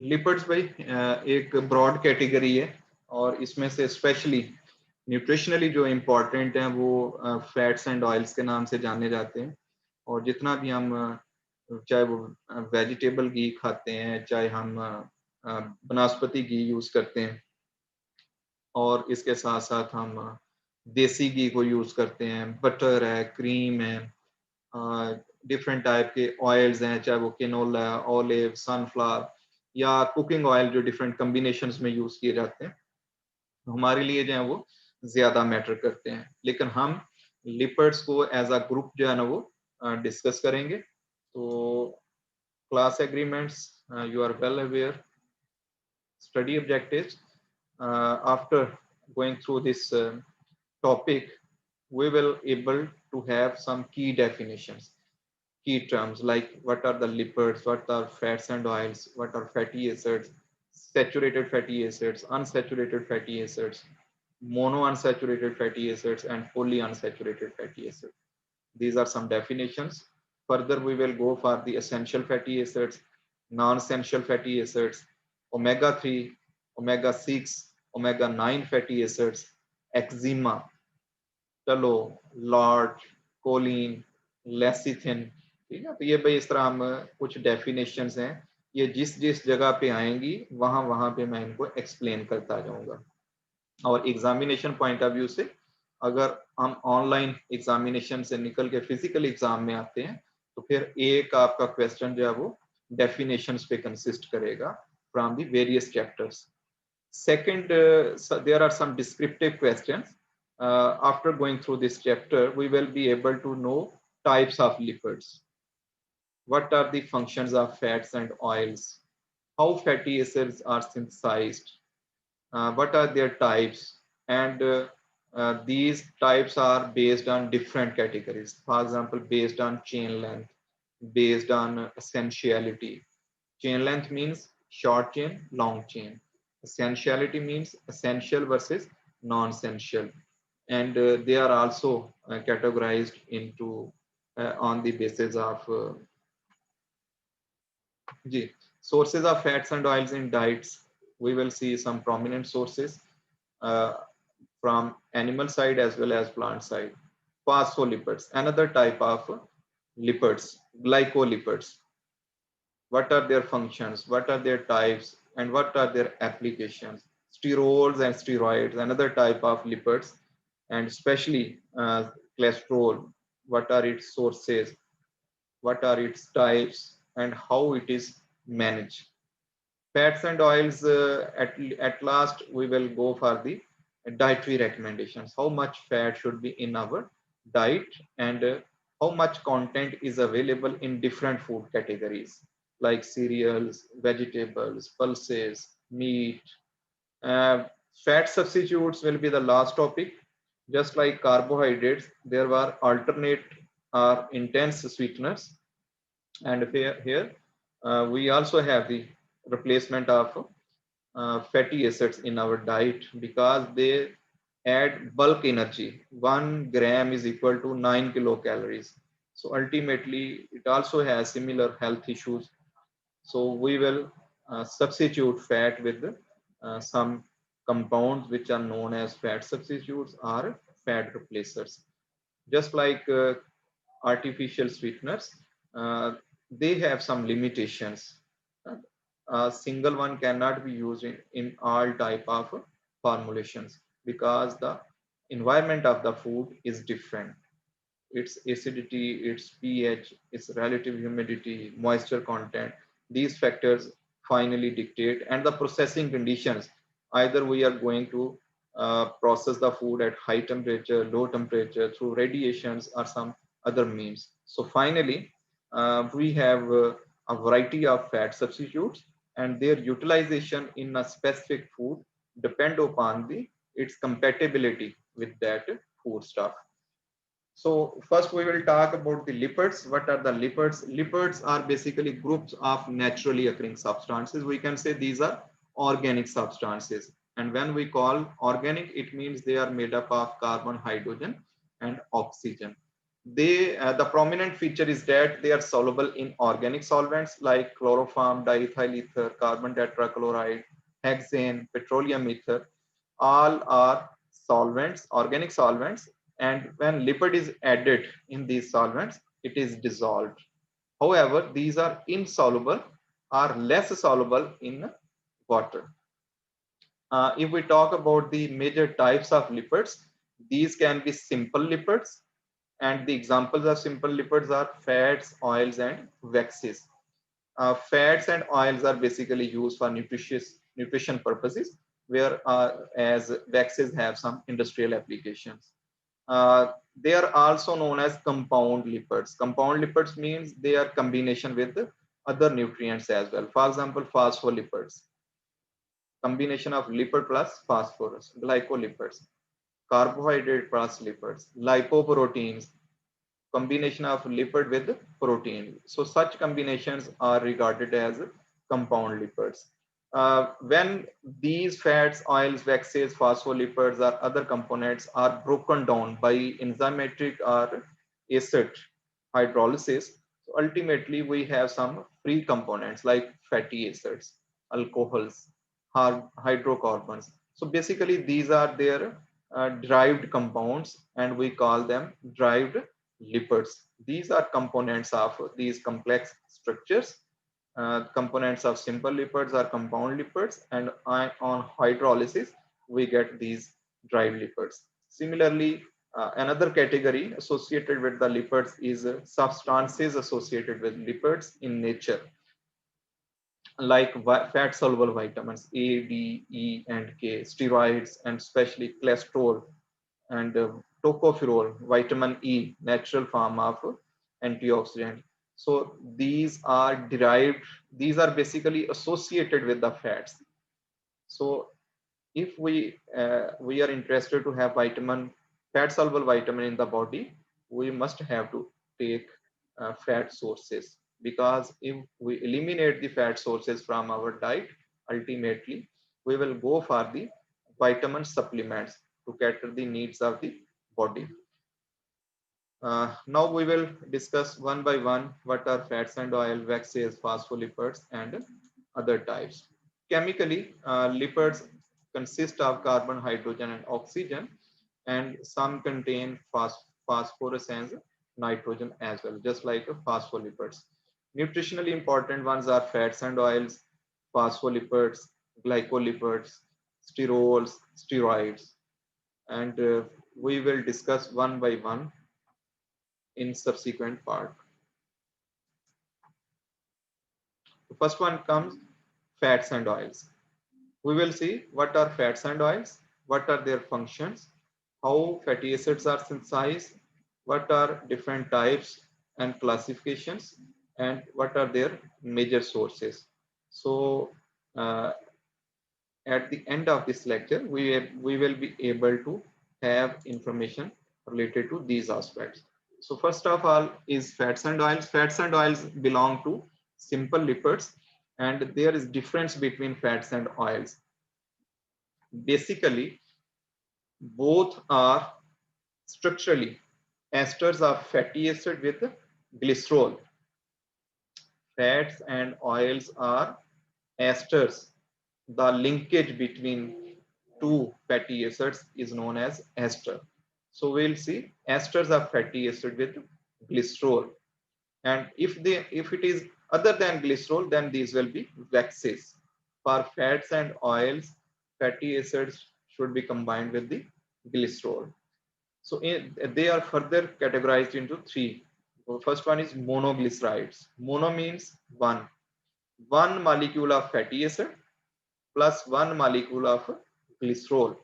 Lipids भाई एक broad category है, और इसमें से स्पेशली न्यूट्रिशनली जो इम्पोर्टेंट हैं वो फैट्स एंड ऑयल्स के नाम से जाने जाते हैं। और जितना भी हम चाहे वो वेजिटेबल घी खाते हैं, चाहे हम वनस्पति घी यूज करते हैं, और इसके साथ साथ हम देसी घी को यूज करते हैं, बटर है, क्रीम है, डिफरेंट टाइप के ऑयल्स हैं, चाहे वो किनोला, ऑलिव, सनफ्लावर या कुकिंग ऑयल जो डिफरेंट कम्बिनेशंस में यूज किए जाते हैं, हमारे लिए जो है वो ज्यादा मैटर करते हैं। लेकिन हम लिपिड्स को एज अ ग्रुप जो है ना वो डिस्कस करेंगे। तो class agreements, you are well aware, study objectives. After going through this topic, we will able to have some key definitions, key terms like what are the lipids, what are fats and oils, what are fatty acids, saturated fatty acids, unsaturated fatty acids, monounsaturated fatty acids, and polyunsaturated fatty acids. These are some definitions. Further, we will go for the essential fatty acids, non-essential fatty acids, omega-3, omega-6, omega-9 fatty acids, eczema, tallow, lard, choline, lecithin. ठीक है, तो ये भाई इस तरह हम कुछ definitions हैं, ये जिस जिस जगह पे आएंगी वहां वहां पे मैं इनको एक्सप्लेन करता जाऊंगा। और एग्जामिनेशन पॉइंट ऑफ व्यू से, अगर हम ऑनलाइन एग्जामिनेशन से निकल के फिजिकल एग्जाम में आते हैं, तो फिर एक आपका क्वेश्चन जो है वो डेफिनेशंस पे कंसिस्ट करेगा from the various chapters. Second, there are some descriptive questions. After going through this chapter, we will be able to know types of lipids. What are the functions of fats and oils? How fatty acids are synthesized? What are their types? And these types are based on different categories. For example, based on chain length, based on essentiality. Chain length means short chain, long chain. Essentiality means essential versus non-essential. And they are also categorized into on the basis of sources of fats and oils in diets. We will see some prominent sources uh, from animal side as well as plant side. Phospholipids, another type of lipids, glycolipids. What are their functions, what are their types, and what are their applications? Sterols and steroids, another type of lipids, and especially cholesterol, what are its sources, what are its types, and how it is managed. Fats and oils, at last we will go for the dietary recommendations. How much fat should be in our diet, and how much content is available in different food categories like cereals, vegetables, pulses, meat. Uh, Fat substitutes will be the last topic. Just like carbohydrates, there were alternate or intense sweeteners, and here we also have the replacement of fatty acids in our diet because they add bulk energy. 1 gram is equal to 9 kilocalories. So ultimately, it also has similar health issues. So we will substitute fat with some compounds which are known as fat substitutes or fat replacers. Just like artificial sweeteners, uh, they have some limitations. A single one cannot be used in all type of formulations because the environment of the food is different. Its acidity, its pH, its relative humidity, moisture content, these factors finally dictate, and the processing conditions. Either we are going to process the food at high temperature, low temperature, through radiations, or some other means. So finally, we have a variety of fat substitutes, and their utilization in a specific food depend upon the its compatibility with that food stuff. So first we will talk about the lipids. What are the lipids? Lipids are basically groups of naturally occurring substances. We can say these are organic substances. And when we call organic, it means they are made up of carbon, hydrogen, and oxygen. The prominent feature is that they are soluble in organic solvents like chloroform, diethyl ether, carbon tetrachloride, hexane, petroleum ether. All are solvents, organic solvents, and when lipid is added in these solvents, it is dissolved. However, these are insoluble or less soluble in water. If we talk about the major types of lipids, these can be simple lipids, and the examples of simple lipids are fats, oils, and waxes. Fats and oils are basically used for nutrition purposes, where as waxes have some industrial applications. They are also known as compound lipids. Compound lipids means they are combination with other nutrients as well. For example, phospholipids, combination of lipid plus phosphorus, glycolipids, carbohydrate plus lipids, lipoproteins, combination of lipid with protein. So such combinations are regarded as compound lipids. When these fats, oils, waxes, phospholipids or other components are broken down by enzymatic or acid hydrolysis, so ultimately we have some free components like fatty acids, alcohols, hydrocarbons. So basically these are their derived compounds, and we call them derived lipids. These are components of these complex structures. Components of simple lipids are compound lipids, and on hydrolysis we get these derived lipids. Similarly, another category associated with the lipids is substances associated with lipids in nature, like fat soluble vitamins A, D, E, and K, steroids, and especially cholesterol, and tocopherol, vitamin E, natural form of antioxidant. So these are derived, these are basically associated with the fats. So if we are interested to have fat soluble vitamin in the body, we must have to take fat sources, because if we eliminate the fat sources from our diet, ultimately we will go for the vitamin supplements to cater the needs of the body. Now we will discuss one by one what are fats and oil, waxes, phospholipids, and other types. Chemically, lipids consist of carbon, hydrogen, and oxygen, and some contain phosphorus and nitrogen as well, just like phospholipids. Nutritionally important ones are fats and oils, phospholipids, glycolipids, sterols, steroids, and we will discuss one by one in subsequent part. The first one comes fats and oils. We will see what are fats and oils, what are their functions, how fatty acids are synthesized, what are different types and classifications, and what are their major sources. So at the end of this lecture, we will be able to have information related to these aspects. So first of all is fats and oils. Fats and oils belong to simple lipids, and there is difference between fats and oils. Basically, both are structurally esters of fatty acid with glycerol. Fats and oils are esters. The linkage between two fatty acids is known as ester. So we'll see esters of fatty acid with glycerol. And if it is other than glycerol, then these will be waxes. For fats and oils, fatty acids should be combined with the glycerol. So they are further categorized into three. The first one is monoglycerides. Mono means one molecule of fatty acid plus one molecule of glycerol.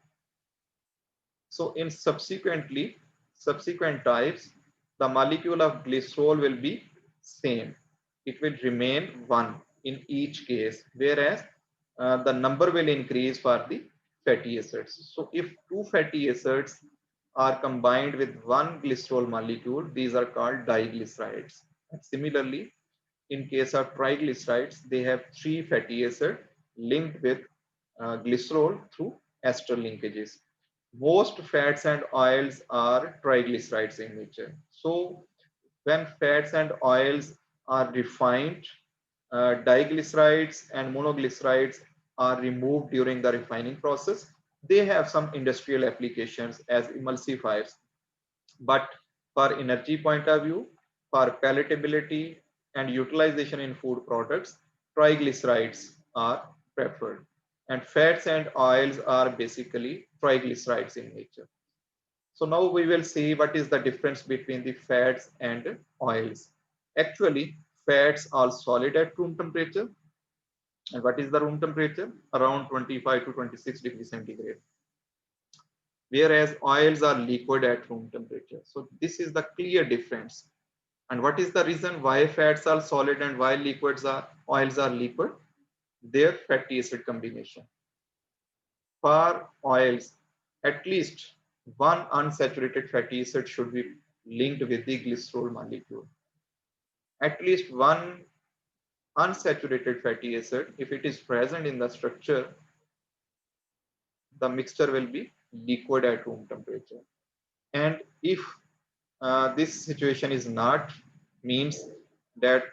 So in subsequent types, the molecule of glycerol will be same. It will remain one in each case, whereas the number will increase for the fatty acids. So if two fatty acids are combined with one glycerol molecule, these are called diglycerides. And similarly, in case of triglycerides, they have three fatty acids linked with glycerol through ester linkages. Most fats and oils are triglycerides in nature. So when fats and oils are refined, diglycerides and monoglycerides are removed during the refining process. They have some industrial applications as emulsifiers, but for energy point of view, for palatability and utilization in food products, triglycerides are preferred. And fats and oils are basically triglycerides in nature. So now we will see what is the difference between the fats and oils. Actually, fats are solid at room temperature. And what is the room temperature? Around 25 to 26 degrees centigrade. Whereas oils are liquid at room temperature. So this is the clear difference. And what is the reason why fats are solid and why oils are liquid? Their fatty acid combination. For oils, at least one unsaturated fatty acid should be linked with the glycerol molecule. At least one unsaturated fatty acid, if it is present in the structure, the mixture will be liquid at room temperature. And if this situation is not, means that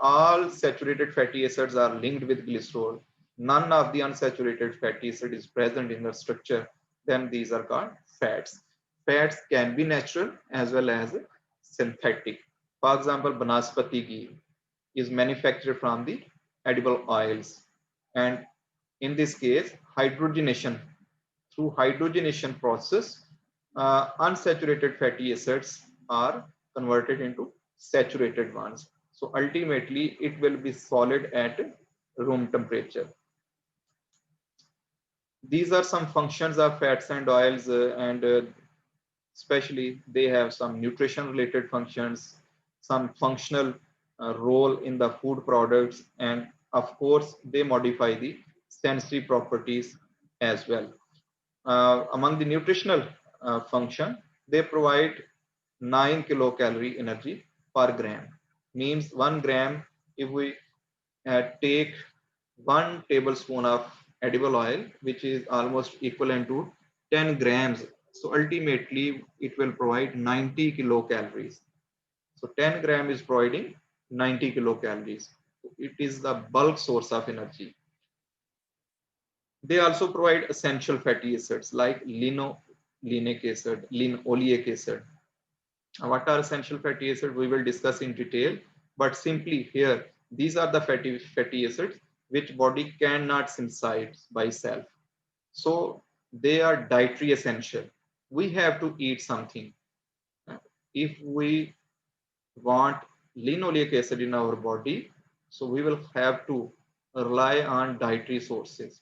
all saturated fatty acids are linked with glycerol, none of the unsaturated fatty acid is present in the structure, then these are called fats. Fats can be natural as well as synthetic. For example, banaspati ghee is manufactured from the edible oils, and in this case hydrogenation, through hydrogenation process, unsaturated fatty acids are converted into saturated ones. So ultimately it will be solid at room temperature. These are some functions of fats and oils, and especially they have some nutrition related functions, some functional role in the food products, and of course they modify the sensory properties as well. Among the nutritional function, they provide 9 kilocalorie energy per gram. Means 1 gram, if we take 1 tablespoon of edible oil, which is almost equivalent to 10 grams. So ultimately, it will provide 90 kilocalories. So 10 gram is providing 90 kilocalories. It is the bulk source of energy. They also provide essential fatty acids like linoleic acid, linoleic acid. What are essential fatty acids? We will discuss in detail, but simply here, these are the fatty acids which body cannot synthesize by self. So they are dietary essential. We have to eat something. If we want linoleic acid in our body, so we will have to rely on dietary sources.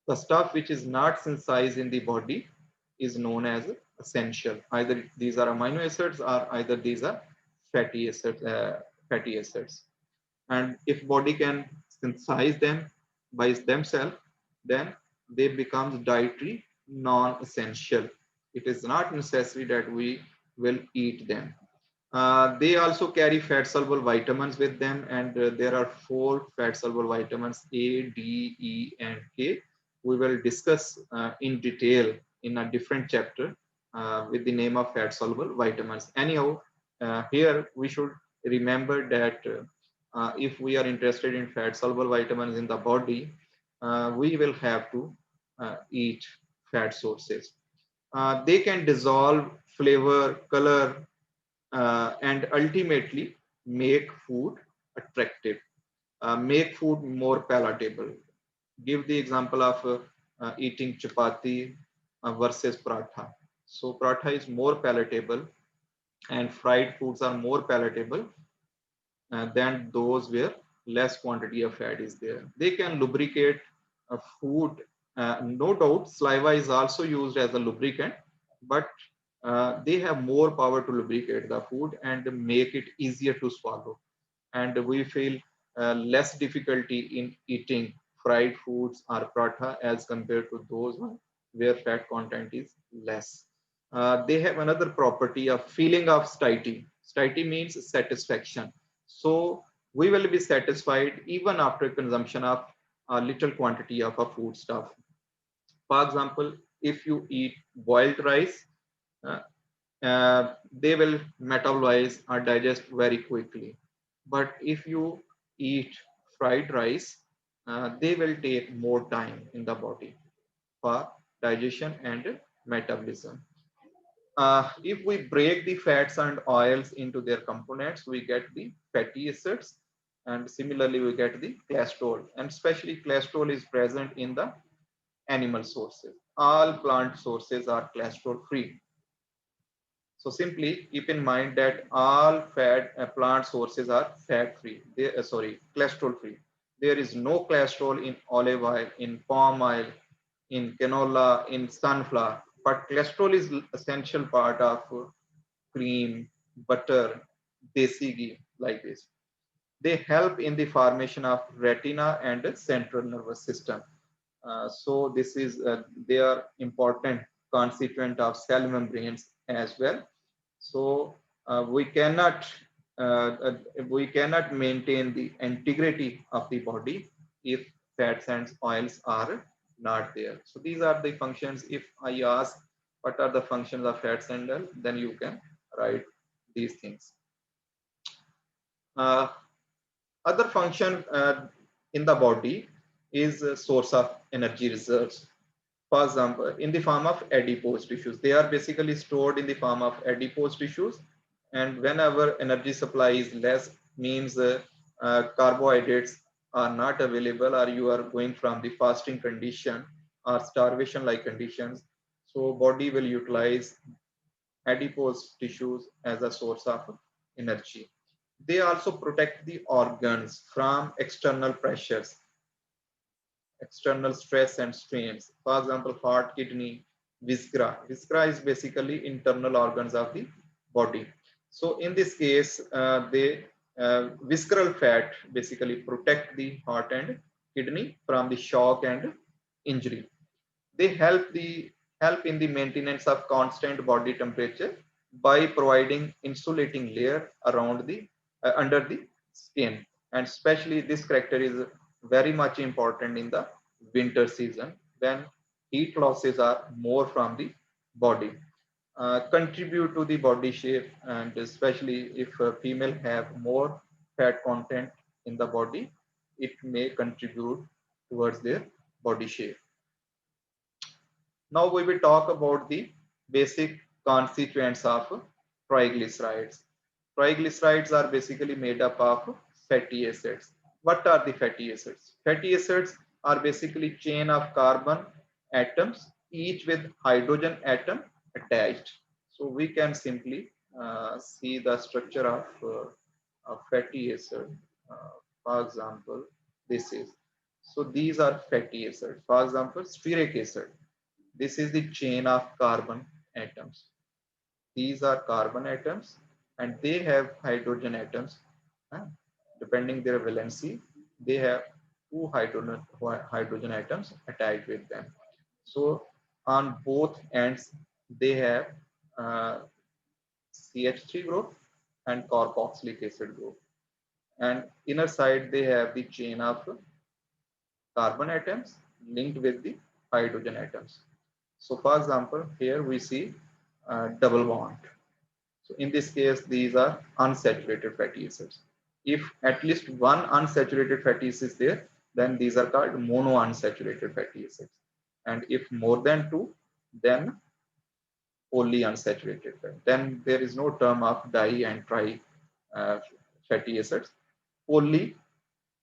The stuff which is not synthesized in the body is known as essential. Either these are amino acids or either these are fatty acids. Fatty acids. And if body can synthesize them by themselves, then they become dietary non-essential. It is not necessary that we will eat them. They also carry fat soluble vitamins with them, and there are 4 fat soluble vitamins: A, D, E, and K. We will discuss in detail in a different chapter with the name of fat soluble vitamins. Anyhow, here we should remember that if we are interested in fat soluble vitamins in the body, we will have to eat fat sources. They can dissolve, flavor, color, and ultimately make food attractive, make food more palatable. Give the example of eating chapati versus paratha. So paratha is more palatable and fried foods are more palatable than those where less quantity of fat is there. They can lubricate food. No doubt, saliva is also used as a lubricant, but they have more power to lubricate the food and make it easier to swallow. And we feel less difficulty in eating fried foods or paratha as compared to those where fat content is less. They have another property of feeling of satiety. Satiety means satisfaction. So we will be satisfied even after consumption of a little quantity of a food stuff. For example, if you eat boiled rice, uh, they will metabolize or digest very quickly. But if you eat fried rice, they will take more time in the body for digestion and metabolism. If we break the fats and oils into their components, we get the fatty acids, and similarly we get the cholesterol, and especially cholesterol is present in the animal sources. All plant sources are cholesterol free. So simply keep in mind that all fat plant sources are fat free. They, cholesterol free. There is no cholesterol in olive oil, in palm oil, in canola, in sunflower. But cholesterol is essential part of cream, butter, desi ghee, like this. They help in the formation of retina and central nervous system. So this is they are important constituent of cell membranes as well. So we cannot maintain the integrity of the body if fats and oils are not there. So these are the functions. If I ask what are the functions of fats and oil, then you can write these things. Uh, Other function in the body is a source of energy reserves. For example, in the form of adipose tissues, they are basically stored in the form of adipose tissues. And whenever energy supply is less, means carbohydrates are not available, or you are going from the fasting condition or starvation like conditions. So body will utilize adipose tissues as a source of energy. They also protect the organs from external pressures, external stress and strains. For example, heart, kidney, viscera. Viscera is basically internal organs of the body. So in this case, they visceral fat basically protect the heart and kidney from the shock and injury. They help in the maintenance of constant body temperature by providing insulating layer around the under the skin, and especially this character is very much important in the winter season when heat losses are more from the body. Contribute to the body shape, and especially if a female have more fat content in the body, it may contribute towards their body shape. Now we will talk about the basic constituents of triglycerides. Triglycerides are basically made up of fatty acids. What are the fatty acids? Fatty acids are basically chain of carbon atoms, each with hydrogen atom attached. So we can simply see the structure of a fatty acid. For example, this is. So these are fatty acids. For example, stearic acid. This is the chain of carbon atoms. These are carbon atoms and they have hydrogen atoms. uh, Depending their valency, they have two hydrogen atoms attached with them. So on both ends, they have uh, CH3 group and carboxylic acid group. And inner side, they have the chain of carbon atoms linked with the hydrogen atoms. So for example, here we see double bond. So in this case, these are unsaturated fatty acids. If at least one unsaturated fatty acid is there, then these are called monounsaturated fatty acids. And if more than two, then polyunsaturated fat. Then there is no term of di and tri uh, fatty acids. Poly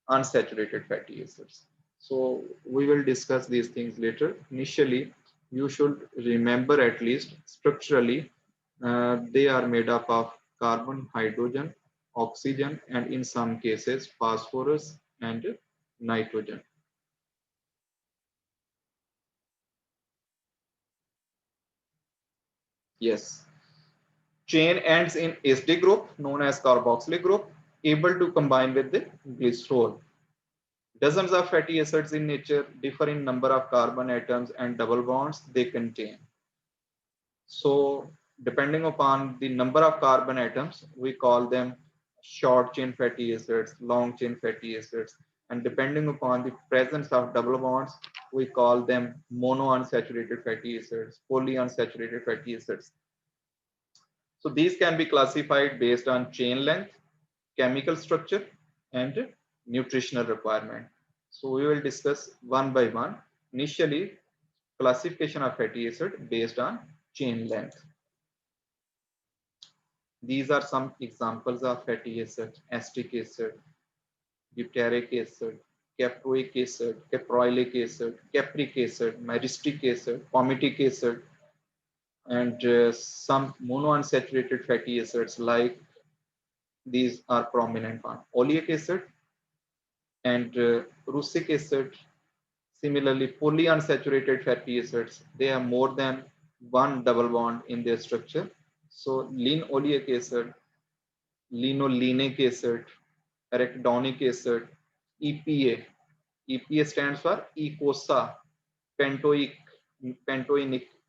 unsaturated fatty acids. So we will discuss these things later. Initially, you should remember at least structurally, they are made up of carbon, hydrogen, oxygen, and in some cases, phosphorus and nitrogen. Yes. Chain ends in SD group, known as carboxylic group, able to combine with the glycerol. Dozens of fatty acids in nature differ in number of carbon atoms and double bonds they contain. So depending upon the number of carbon atoms, we call them short chain fatty acids, long chain fatty acids, and depending upon the presence of double bonds, we call them monounsaturated fatty acids, polyunsaturated fatty acids. So these can be classified based on chain length, chemical structure, and nutritional requirement. So we will discuss one by one. Initially, classification of fatty acid based on chain length. These are some examples of fatty acid: acetic acid, butyric acid, caproic acid, caproilic acid, capric acid, myristic acid, palmitic acid, and some monounsaturated fatty acids like these are prominent one: oleic acid and russic acid. Similarly, polyunsaturated fatty acids, they have more than one double bond in their structure. So linoleic acid, linolenic acid, arachidonic acid, EPA. EPA stands for eicosapentaenoic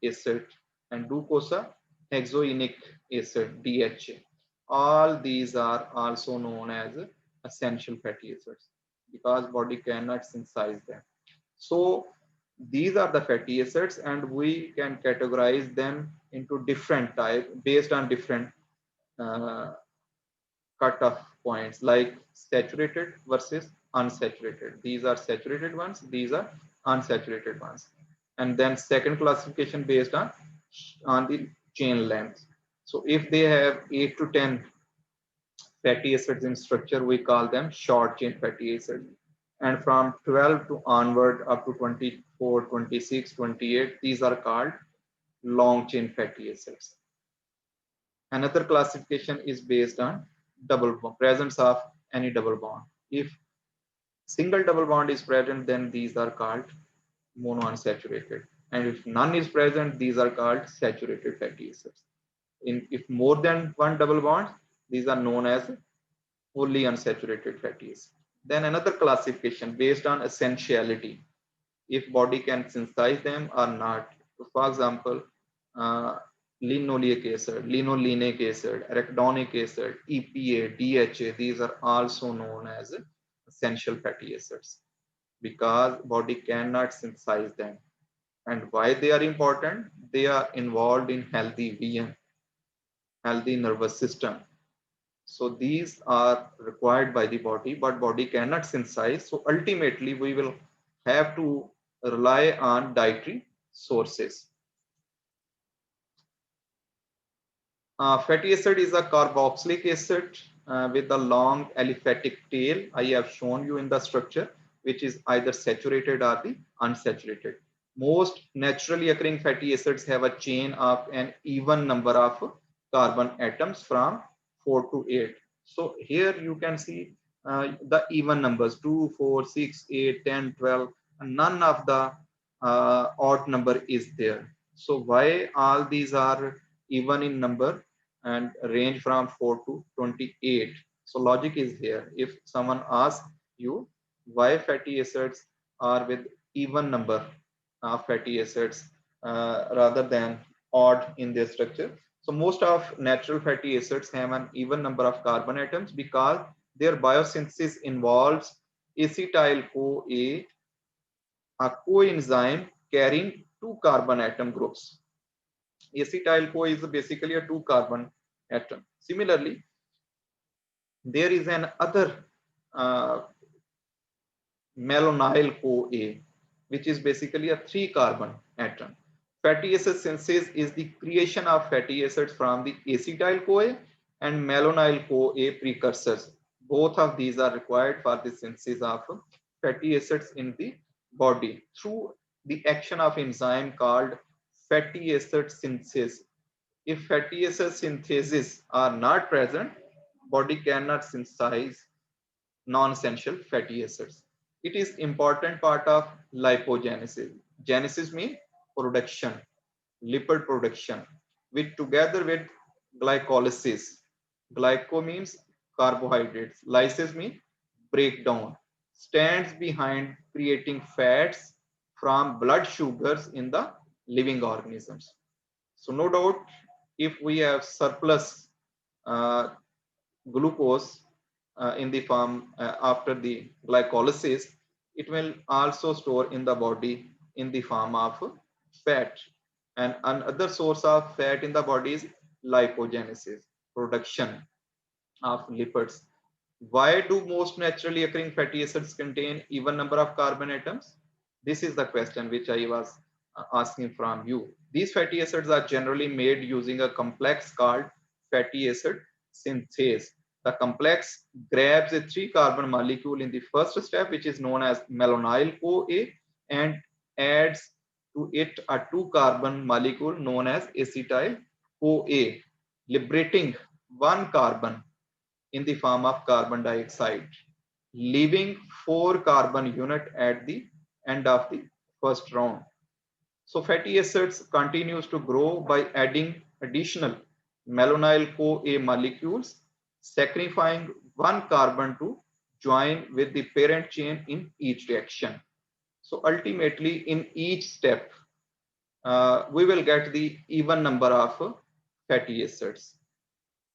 acid, and docosahexaenoic acid, DHA. All these are also known as essential fatty acids because body cannot synthesize them. So these are the fatty acids, and we can categorize them into different types based on different uh, cutoff points, like saturated versus unsaturated. These are saturated ones, these are unsaturated ones. And then second classification based on the chain length. So if they have 8 to 10 fatty acids in structure, we call them short chain fatty acids. And from 12 to onward up to 24, 26, 28, these are called long chain fatty acids. Another classification is based on double bond, presence of any double bond. If single double bond is present, then these are called monounsaturated. And if none is present, these are called saturated fatty acids. If more than one double bond, these are known as polyunsaturated fatty acids. Then another classification based on essentiality, if body can synthesize them or not. For example, uh, linoleic acid, linolenic acid, arachidonic acid, EPA, DHA, these are also known as essential fatty acids because body cannot synthesize them. And why they are important? They are involved in healthy vision, healthy nervous system. So these are required by the body, but body cannot synthesize. So ultimately, we will have to rely on dietary sources. Fatty acid is a carboxylic acid with a long aliphatic tail. I have shown you in the structure, which is either saturated or the unsaturated. Most naturally occurring fatty acids have a chain of an even number of carbon atoms from 4 to 8. So here you can see the even numbers 2, 4, 6, 8, 10, 12, and none of the odd number is there. So why all these are even in number and range from 4 to 28? So logic is here. If someone asks you why fatty acids are with even number of fatty acids rather than odd in their structure. So most of natural fatty acids have an even number of carbon atoms because their biosynthesis involves acetyl-CoA, a coenzyme carrying two carbon atom groups. Acetyl-CoA is basically a two carbon atom. Similarly, there is an other uh, malonyl-CoA, which is basically a three carbon atom. Fatty acid synthesis is the creation of fatty acids from the acetyl-CoA and malonyl-CoA precursors. Both of these are required for the synthesis of fatty acids in the body through the action of enzyme called fatty acid synthesis. If fatty acid synthesis are not present, body cannot synthesize non-essential fatty acids. It is important part of lipogenesis. Genesis means production, lipid production, with together with glycolysis. Glyco means carbohydrates. Lysis means breakdown. Stands behind creating fats from blood sugars in the living organisms. So no doubt, if we have surplus uh, glucose in the form after the glycolysis, it will also store in the body in the form of fat. And another source of fat in the body is lipogenesis, production of lipids. Why do most naturally occurring fatty acids contain even number of carbon atoms? This is the question which I was asking from you. These fatty acids are generally made using a complex called fatty acid synthase. The complex grabs a 3-carbon molecule in the first step, which is known as malonyl CoA, and adds to it a 2-carbon molecule known as acetyl CoA, liberating 1 carbon in the form of carbon dioxide, leaving 4 carbon unit at the end of the first round. So fatty acids continues to grow by adding additional malonyl CoA molecules, sacrificing 1 carbon to join with the parent chain in each reaction. So ultimately in each step, we will get the even number of fatty acids.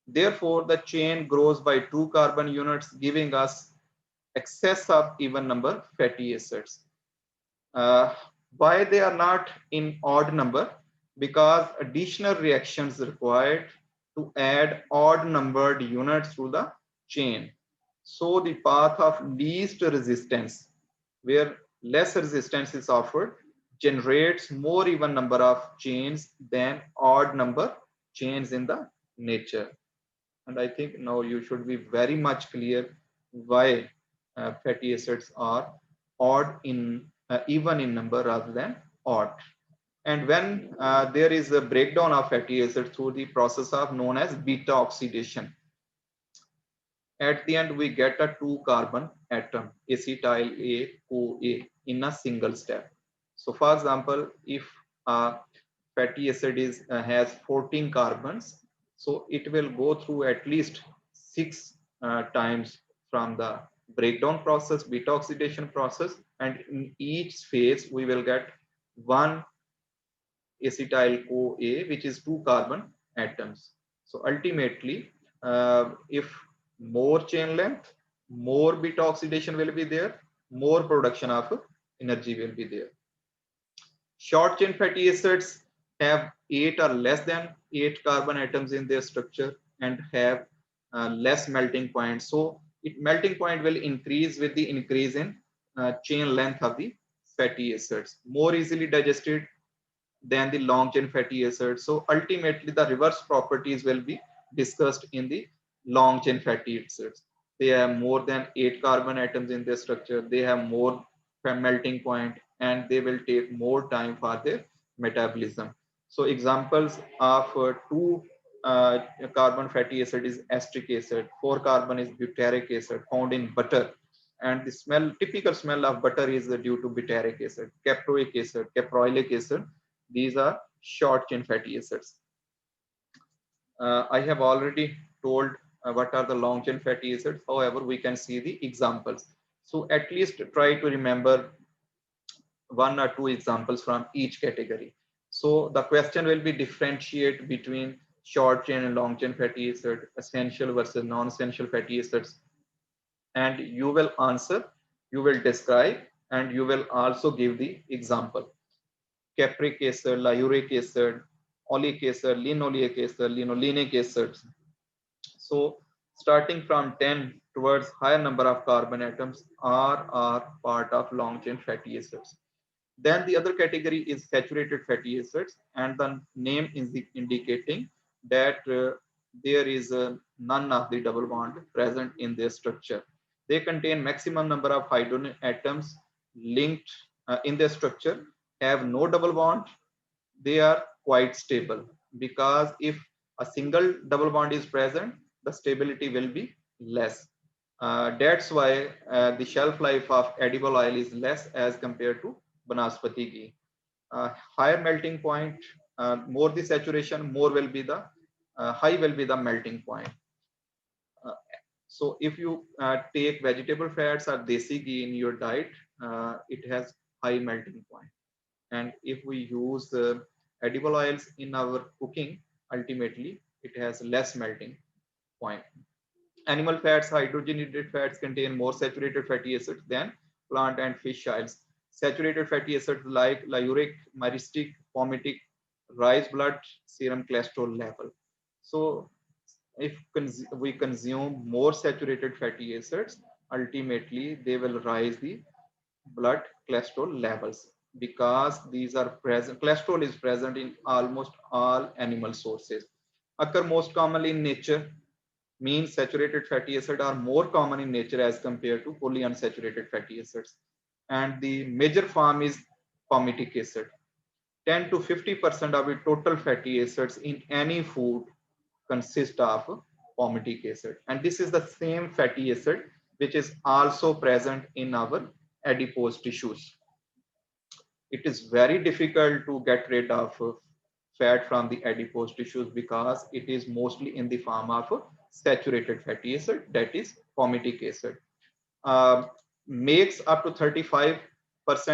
Therefore, the chain grows by 2 carbon units, giving us excess of even number fatty acids. Uh, why they are not in odd number? Because additional reactions required to add odd numbered units to the chain. So the path of least resistance, where less resistance is offered, generates more even number of chains than odd number chains in the nature. And I think now you should be very much clear why fatty acids are odd in even in number rather than odd. And when there is a breakdown of fatty acids through the process of known as beta oxidation, at the end we get a 2-carbon atom, acetyl CoA, in a single step. So for example, if a fatty acid has 14 carbons, so it will go through at least 6 times from the breakdown process, beta oxidation process, and in each phase we will get one acetyl CoA, which is 2 carbon atoms. So ultimately, if more chain length, more beta oxidation will be there, more production of energy will be there. Short chain fatty acids have 8 or less than 8 carbon atoms in their structure and have less melting point. So it melting point will increase with the increase in chain length of the fatty acids, more easily digested than the long chain fatty acids. So ultimately the reverse properties will be discussed in the long chain fatty acids. They have more than 8 carbon atoms in their structure. They have more melting point and they will take more time for their metabolism. So examples of 2 carbon fatty acid is acetic acid, 4 carbon is butyric acid found in butter, and the typical smell of butter is due to butyric acid, caproic acid, caproilic acid. These are short chain fatty acids. I have already told what are the long chain fatty acids. However, we can see the examples. So at least try to remember 1 or 2 examples from each category. So the question will be differentiate between short chain and long chain fatty acid, essential versus non-essential fatty acids. And you will answer, you will describe, and you will also give the example. Capric acid, lauric acid, oleic acid, linoleic acid, linolenic acids. So starting from 10 towards higher number of carbon atoms are part of long chain fatty acids. Then the other category is saturated fatty acids, and the name is indicating that there is none of the double bond present in their structure. They contain maximum number of hydrogen atoms linked in their structure, have no double bond. They are quite stable because if a single double bond is present, the stability will be less. That's why the shelf life of edible oil is less as compared to banaspati ghee. Higher melting point, more the saturation, more will be the high will be the melting point. Uh, so if you take vegetable fats or desi ghee in your diet, it has high melting point. And if we use edible oils in our cooking, ultimately it has less melting point. Animal fats, hydrogenated fats contain more saturated fatty acids than plant and fish oils. Saturated fatty acids like lauric, myristic, palmitic rise blood serum cholesterol level. So if we consume more saturated fatty acids, ultimately they will rise the blood cholesterol levels, because these are present. Cholesterol is present in almost all animal sources, occur most commonly in nature, means saturated fatty acids are more common in nature as compared to polyunsaturated fatty acids. And the major form is palmitic acid. 10 to 50% of the total fatty acids in any food consist of palmitic acid. And this is the same fatty acid which is also present in our adipose tissues. It is very difficult to get rid of fat from the adipose tissues because it is mostly in the form of saturated fatty acid, that is palmitic acid. Uh, Makes up to 35%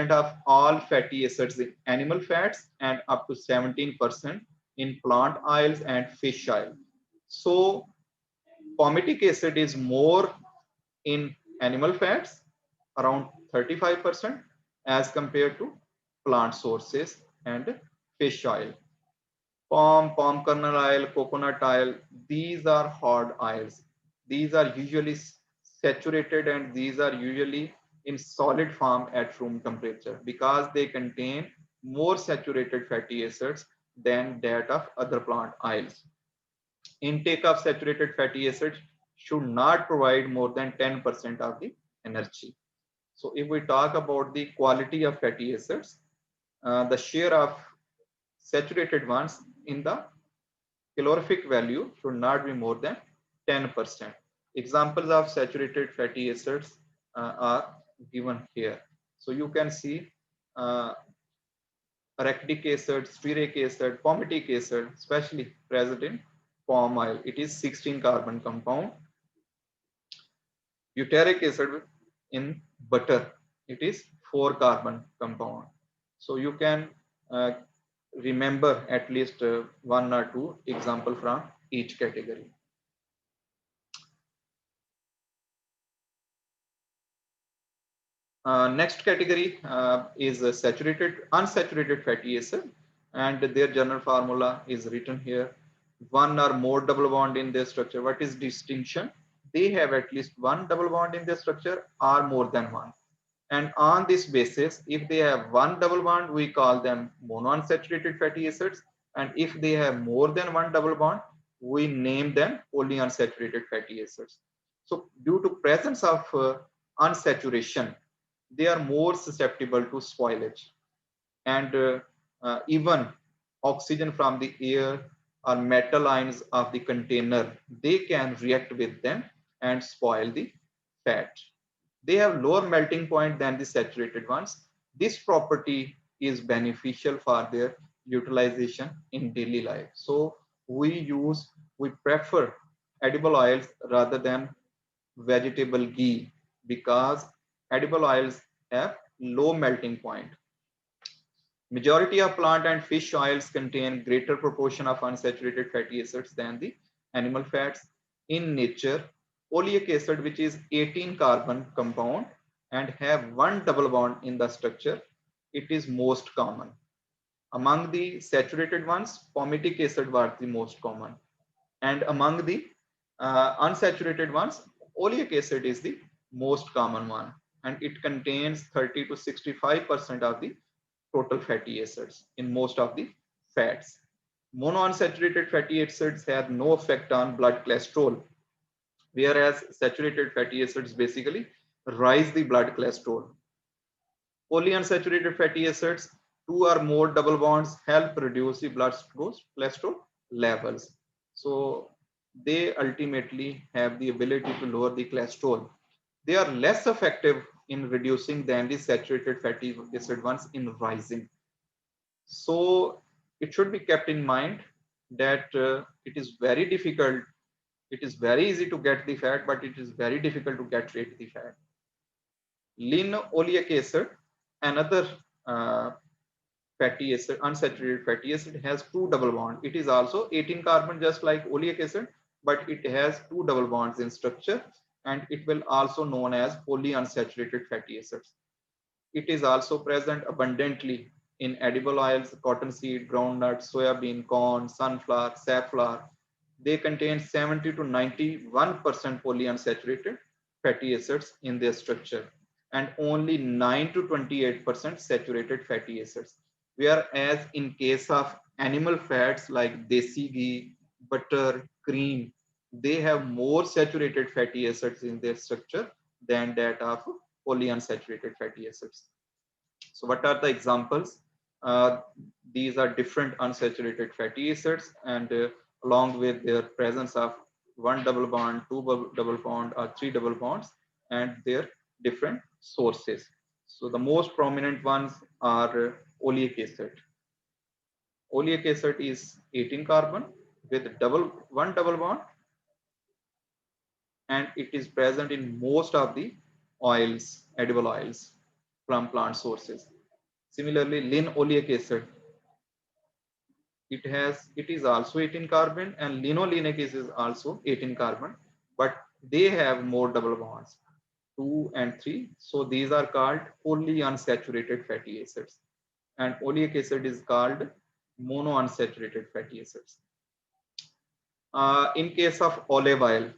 of all fatty acids in animal fats and up to 17% in plant oils and fish oil. So palmitic acid is more in animal fats, around 35%, as compared to plant sources and fish oil. Palm kernel oil, coconut oil, these are hard oils. These are usually saturated and these are usually in solid form at room temperature because they contain more saturated fatty acids than that of other plant oils. Intake of saturated fatty acids should not provide more than 10% of the energy. So if we talk about the quality of fatty acids, the share of saturated ones in the calorific value should not be more than 10%. Examples of saturated fatty acids are given here. So you can see uh, arachidonic acid, stearic acid, palmitic acid, especially present in palm oil. It is 16 carbon compound. Butyric acid in butter, it is 4 carbon compound. So you can uh, remember at least one or two example from each category. Next category is unsaturated fatty acid, and their general formula is written here. One or more double bond in their structure. What is distinction? They have at least one double bond in their structure or more than one. And on this basis, if they have one double bond, we call them monounsaturated fatty acids. And if they have more than one double bond, we name them polyunsaturated fatty acids. So due to presence of unsaturation, they are more susceptible to spoilage. And even oxygen from the air or metal ions of the container, they can react with them and spoil the fat. They have lower melting point than the saturated ones. This property is beneficial for their utilization in daily life. So we prefer edible oils rather than vegetable ghee because edible oils have low melting point. Majority of plant and fish oils contain greater proportion of unsaturated fatty acids than the animal fats. In nature, oleic acid, which is 18 carbon compound and have one double bond in the structure, it is most common. Among the saturated ones, palmitic acid was the most common. And among the unsaturated ones, oleic acid is the most common one. And it contains 30 to 65% of the total fatty acids in most of the fats. Monounsaturated fatty acids have no effect on blood cholesterol, whereas saturated fatty acids basically rise the blood cholesterol. Polyunsaturated fatty acids, two or more double bonds help reduce the blood cholesterol levels. So they ultimately have the ability to lower the cholesterol. They are less effective in reducing than the saturated fatty acid ones in rising. So it should be kept in mind that it is very difficult. It is very easy to get the fat, but it is very difficult to get rid of the fat. Linoleic acid, another fatty acid, unsaturated fatty acid, has two double bonds. It is also 18 carbon, just like oleic acid, but it has two double bonds in structure. and it will also known as polyunsaturated fatty acids. It is also present abundantly in edible oils, cottonseed, groundnut, soybean, corn, sunflower, safflower. They contain 70 to 91% polyunsaturated fatty acids in their structure and only 9 to 28% saturated fatty acids. Whereas in case of animal fats like desi ghee, butter, cream, they have more saturated fatty acids in their structure than that of polyunsaturated fatty acids. So what are the examples? Uh, these are different unsaturated fatty acids, and along with their presence of one double bond, two double bond, or three double bonds, and their different sources. So the most prominent ones are oleic acid. Oleic acid is 18 carbon with one double bond, and it is present in most of the oils, edible oils from plant sources. Similarly, linoleic acid, it is also 18 carbon, and linolenic acid is also 18 carbon, but they have more double bonds, 2 and 3. So these are called polyunsaturated fatty acids. And oleic acid is called monounsaturated fatty acids. In case of olive oil,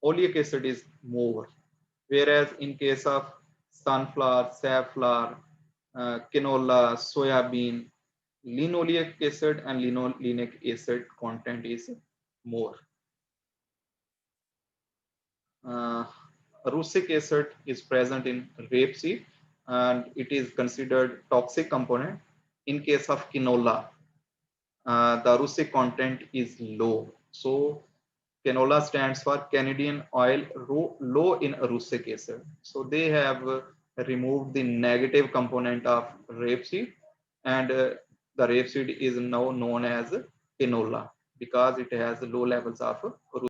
oleic acid is more, whereas in case of sunflower, safflower, canola, soybean, linoleic acid and linolenic acid content is more. Uh, Russic acid is present in rapeseed and it is considered toxic component. In case of canola, the Russic content is low. So canola stands for Canadian oil low in russic acid. So they have removed the negative component of rapeseed, and the rapeseed is now known as canola because it has low levels of